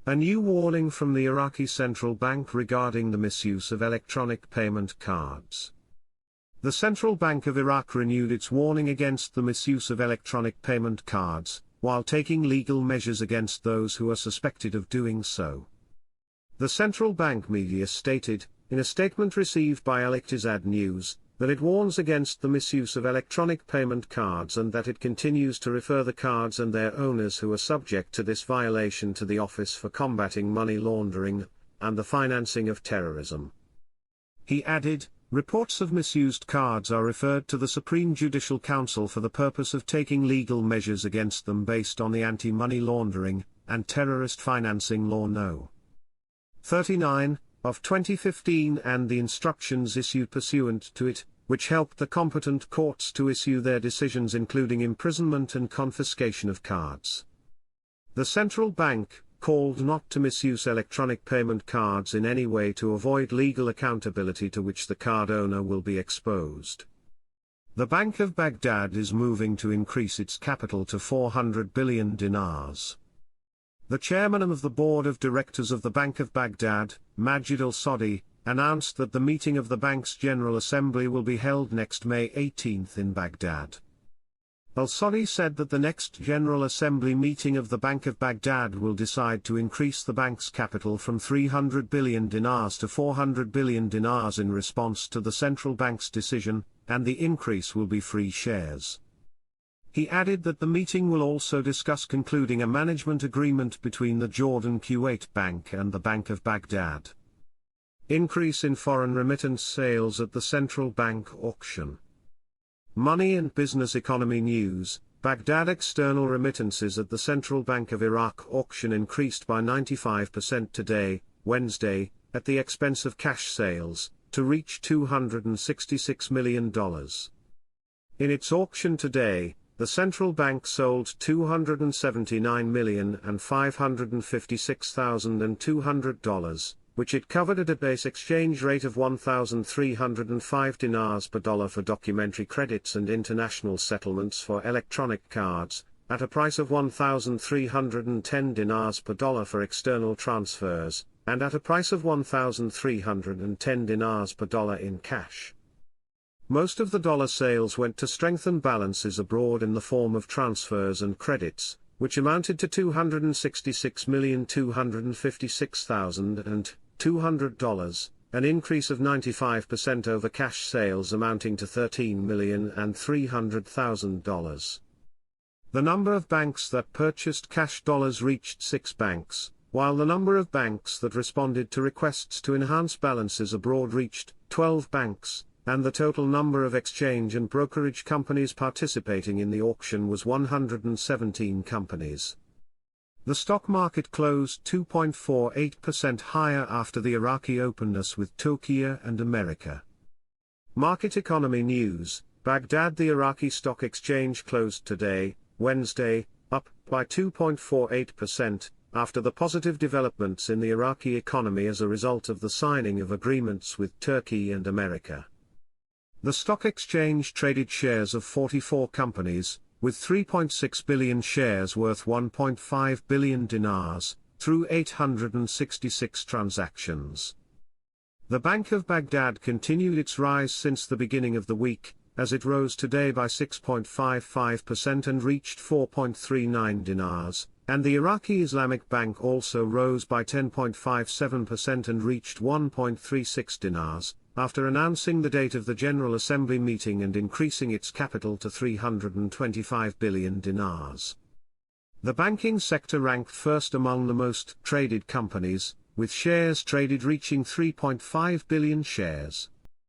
A new warning from the Iraqi Central Bank regarding the misuse of electronic payment cards. The Central Bank of Iraq renewed its warning against the misuse of electronic payment cards, while taking legal measures against those who are suspected of doing so. The central bank media stated, in a statement received by Al-Iqtisad News, that it warns against the misuse of electronic payment cards and that it continues to refer the cards and their owners who are subject to this violation to the Office for Combating Money Laundering and the Financing of Terrorism. He added, reports of misused cards are referred to the Supreme Judicial Council for the purpose of taking legal measures against them based on the Anti-Money Laundering and Terrorist Financing Law No. 39, of 2015 and the instructions issued pursuant to it, which helped the competent courts to issue their decisions including imprisonment and confiscation of cards. The central bank called not to misuse electronic payment cards in any way to avoid legal accountability to which the card owner will be exposed. The Bank of Baghdad is moving to increase its capital to 400 billion dinars. The chairman of the board of directors of the Bank of Baghdad, Majid al-Sadi, announced that the meeting of the bank's General Assembly will be held next May 18 in Baghdad. Al-Sadi said that the next General Assembly meeting of the Bank of Baghdad will decide to increase the bank's capital from 300 billion dinars to 400 billion dinars in response to the central bank's decision, and the increase will be free shares. He added that the meeting will also discuss concluding a management agreement between the Jordan Kuwait Bank and the Bank of Baghdad. Increase in foreign remittance sales at the central bank auction. Money and Business Economy News, Baghdad external remittances at the Central Bank of Iraq auction increased by 95% today, Wednesday, at the expense of cash sales, to reach $266 million. In its auction today, the central bank sold $279,556,200, which it covered at a base exchange rate of 1,305 dinars per dollar for documentary credits and international settlements for electronic cards, at a price of 1,310 dinars per dollar for external transfers, and at a price of 1,310 dinars per dollar in cash. Most of the dollar sales went to strengthen balances abroad in the form of transfers and credits, which amounted to $266,256,200, an increase of 95% over cash sales amounting to $13,300,000. The number of banks that purchased cash dollars reached 6 banks, while the number of banks that responded to requests to enhance balances abroad reached 12 banks, and the total number of exchange and brokerage companies participating in the auction was 117 companies. The stock market closed 2.48% higher after the Iraqi openness with Turkey and America. Market Economy News, Baghdad. The Iraqi Stock Exchange closed today, Wednesday, up by 2.48%, after the positive developments in the Iraqi economy as a result of the signing of agreements with Turkey and America. The stock exchange traded shares of 44 companies, with 3.6 billion shares worth 1.5 billion dinars, through 866 transactions. The Bank of Baghdad continued its rise since the beginning of the week, as it rose today by 6.55% and reached 4.39 dinars, and the Iraqi Islamic Bank also rose by 10.57% and reached 1.36 dinars, after announcing the date of the General Assembly meeting and increasing its capital to 325 billion dinars. The banking sector ranked first among the most traded companies, with shares traded reaching 3.5 billion shares.